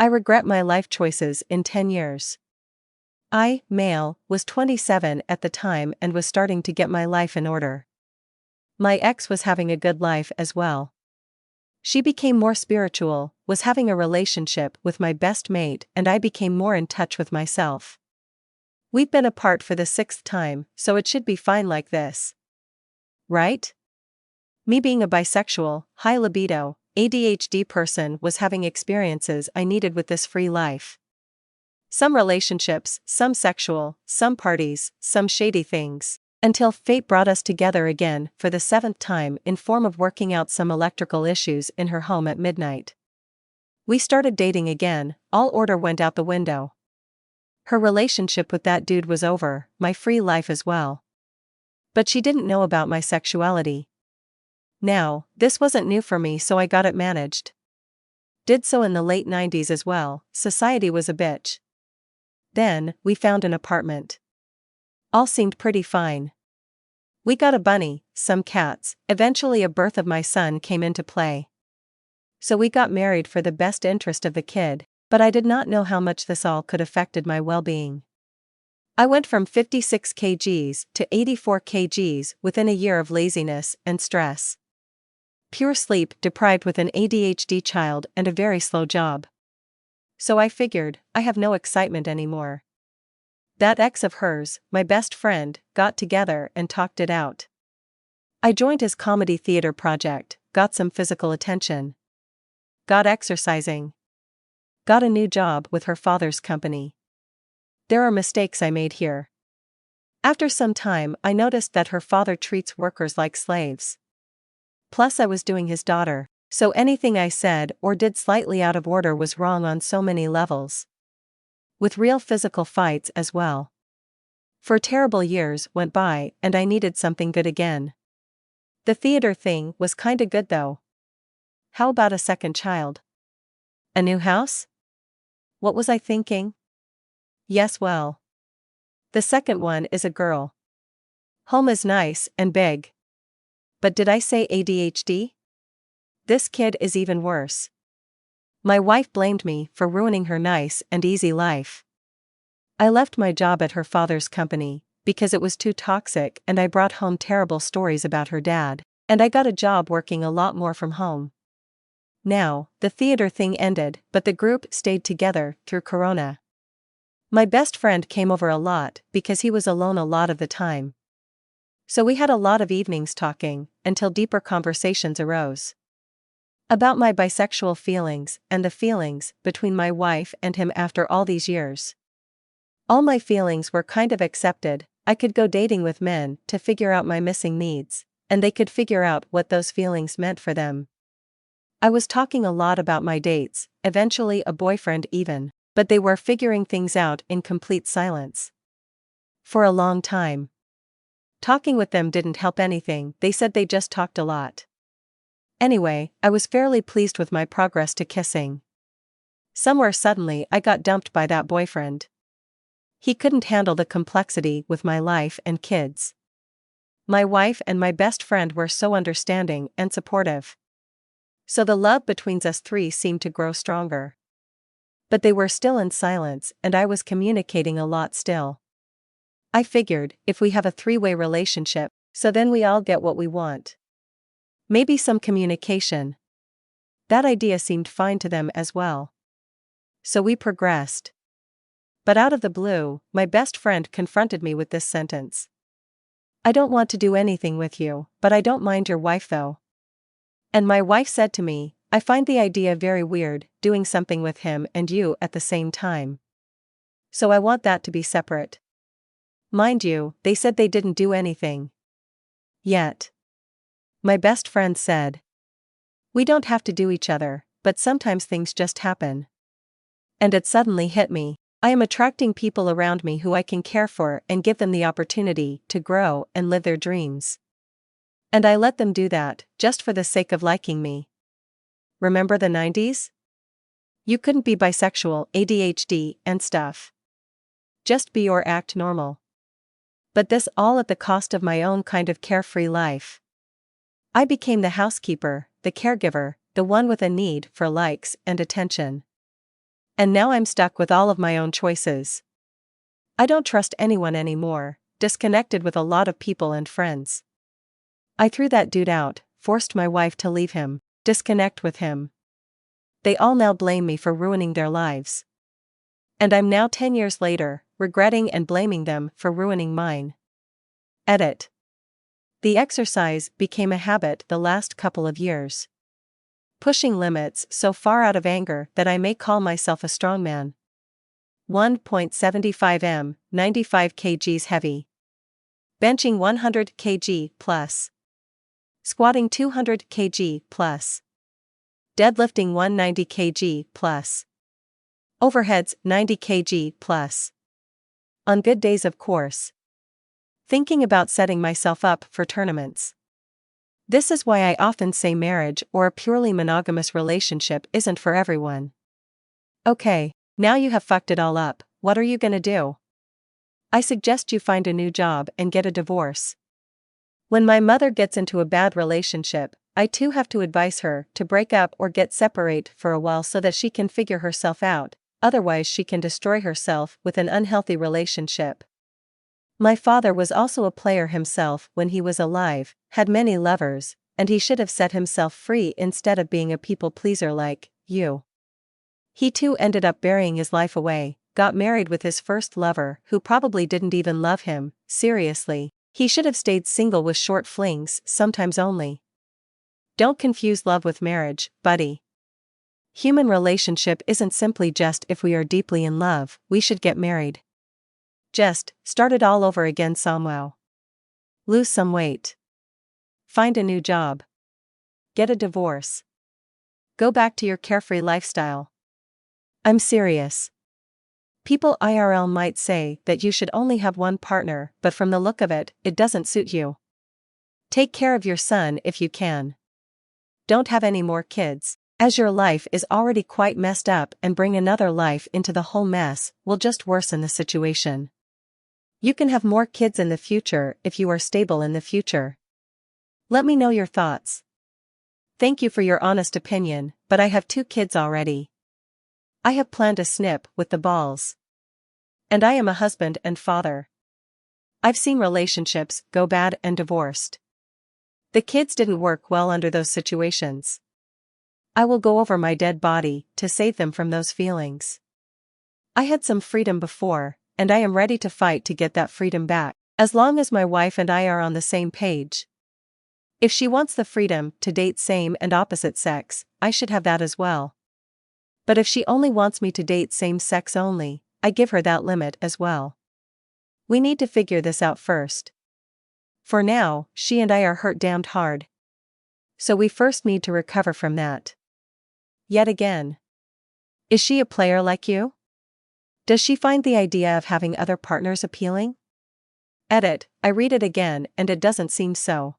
I regret my life choices in 10 years. I, male, was 27 at the time and was starting to get my life in order. My ex was having a good life as well. She became more spiritual, was having a relationship with my best mate, and I became more in touch with myself. We've been apart for the 6th time, so it should be fine like this. Right? Me being a bisexual, high libido, ADHD person was having experiences I needed with this free life. Some relationships, some sexual, some parties, some shady things, until fate brought us together again for the 7th time in form of working out some electrical issues in her home at midnight. We started dating again, all order went out the window. Her relationship with that dude was over, my free life as well. But she didn't know about my sexuality. Now, this wasn't new for me, so I got it managed. Did so in the late 90s as well. Society was a bitch. Then, we found an apartment. All seemed pretty fine. We got a bunny, some cats, eventually a birth of my son came into play. So we got married for the best interest of the kid, but I did not know how much this all could affected my well-being. I went from 56 kgs to 84 kgs within a year of laziness and stress. Pure sleep deprived with an ADHD child and a very slow job. So I figured, I have no excitement anymore. That ex of hers, my best friend, got together and talked it out. I joined his comedy theater project, got some physical attention. Got exercising. Got a new job with her father's company. There are mistakes I made here. After some time, I noticed that her father treats workers like slaves. Plus, I was doing his daughter. So anything I said or did slightly out of order was wrong on so many levels. With real physical fights as well. 4 terrible years went by and I needed something good again. The theater thing was kinda good though. How about a second child? A new house? What was I thinking? Yes, well. The second one is a girl. Home is nice and big. But did I say ADHD? This kid is even worse. My wife blamed me for ruining her nice and easy life. I left my job at her father's company because it was too toxic and I brought home terrible stories about her dad, and I got a job working a lot more from home. Now, the theater thing ended, but the group stayed together through Corona. My best friend came over a lot because he was alone a lot of the time. So we had a lot of evenings talking until deeper conversations arose. About my bisexual feelings and the feelings between my wife and him after all these years. All my feelings were kind of accepted. I could go dating with men to figure out my missing needs, and they could figure out what those feelings meant for them. I was talking a lot about my dates, eventually a boyfriend even, but they were figuring things out in complete silence. For a long time. Talking with them didn't help anything, they said they just talked a lot. Anyway, I was fairly pleased with my progress to kissing. Somewhere suddenly I got dumped by that boyfriend. He couldn't handle the complexity with my life and kids. My wife and my best friend were so understanding and supportive. So the love between us three seemed to grow stronger. But they were still in silence and I was communicating a lot still. I figured, if we have a 3-way relationship, so then we all get what we want. Maybe some communication. That idea seemed fine to them as well. So we progressed. But out of the blue, my best friend confronted me with this sentence. I don't want to do anything with you, but I don't mind your wife though. And my wife said to me, I find the idea very weird, doing something with him and you at the same time. So I want that to be separate. Mind you, they said they didn't do anything. Yet. My best friend said. We don't have to do each other, but sometimes things just happen. And it suddenly hit me. I am attracting people around me who I can care for and give them the opportunity to grow and live their dreams. And I let them do that, just for the sake of liking me. Remember the 90s? You couldn't be bisexual, ADHD, and stuff. Just be or act normal. But this all at the cost of my own kind of carefree life. I became the housekeeper, the caregiver, the one with a need for likes and attention. And now I'm stuck with all of my own choices. I don't trust anyone anymore, disconnected with a lot of people and friends. I threw that dude out, forced my wife to leave him, disconnect with him. They all now blame me for ruining their lives. And I'm now 10 years later, regretting and blaming them for ruining mine. Edit. The exercise became a habit the last couple of years. Pushing limits so far out of anger that I may call myself a strongman. 1.75 m, 95 kgs heavy. Benching 100 kg plus. Squatting 200 kg plus. Deadlifting 190 kg plus. Overheads 90 kg plus. On good days, of course. Thinking about setting myself up for tournaments. This is why I often say marriage or a purely monogamous relationship isn't for everyone. Okay, now you have fucked it all up, what are you gonna do? I suggest you find a new job and get a divorce. When my mother gets into a bad relationship, I too have to advise her to break up or get separate for a while so that she can figure herself out, otherwise she can destroy herself with an unhealthy relationship. My father was also a player himself when he was alive, had many lovers, and he should have set himself free instead of being a people pleaser like you. He too ended up burying his life away, got married with his first lover who probably didn't even love him, seriously. He should have stayed single with short flings, sometimes only. Don't confuse love with marriage, buddy. Human relationship isn't simply just if we are deeply in love, we should get married. Just, start it all over again somehow. Lose some weight. Find a new job. Get a divorce. Go back to your carefree lifestyle. I'm serious. People IRL might say that you should only have one partner, but from the look of it, it doesn't suit you. Take care of your son if you can. Don't have any more kids, as your life is already quite messed up, and bring another life into the whole mess will just worsen the situation. You can have more kids in the future if you are stable in the future. Let me know your thoughts. Thank you for your honest opinion, but I have 2 kids already. I have planned a snip with the balls. And I am a husband and father. I've seen relationships go bad and divorced. The kids didn't work well under those situations. I will go over my dead body to save them from those feelings. I had some freedom before, and I am ready to fight to get that freedom back, as long as my wife and I are on the same page. If she wants the freedom to date same and opposite sex, I should have that as well. But if she only wants me to date same sex only, I give her that limit as well. We need to figure this out first. For now, she and I are hurt damned hard. So we first need to recover from that. Yet again. Is she a player like you? Does she find the idea of having other partners appealing? Edit, I read it again and it doesn't seem so.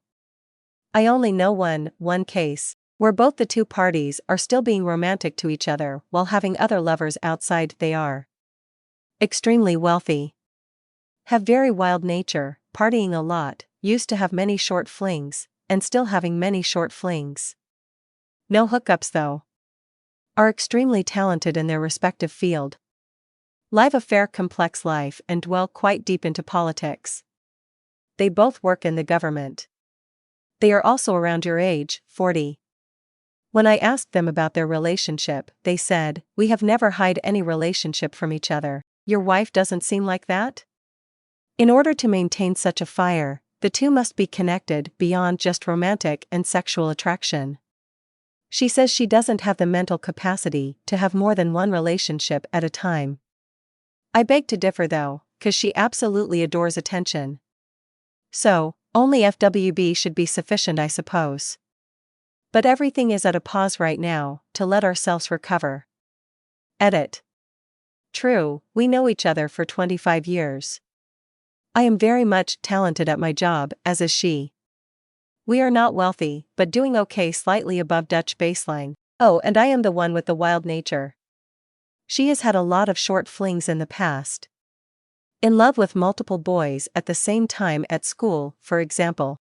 I only know one case, where both the 2 parties are still being romantic to each other while having other lovers outside. They are extremely wealthy, have very wild nature, partying a lot, used to have many short flings, and still having many short flings. No hookups though. Are extremely talented in their respective field. Live a fair complex life and dwell quite deep into politics. They both work in the government. They are also around your age, 40. When I asked them about their relationship, they said, "We have never hid any relationship from each other." Your wife doesn't seem like that? In order to maintain such a fire, the 2 must be connected beyond just romantic and sexual attraction. She says she doesn't have the mental capacity to have more than one relationship at a time. I beg to differ though, 'cause she absolutely adores attention. So, only FWB should be sufficient, I suppose. But everything is at a pause right now, to let ourselves recover. Edit. True, we know each other for 25 years. I am very much talented at my job, as is she. We are not wealthy, but doing okay, slightly above Dutch baseline. Oh, and I am the one with the wild nature. She has had a lot of short flings in the past. In love with multiple boys at the same time at school, for example.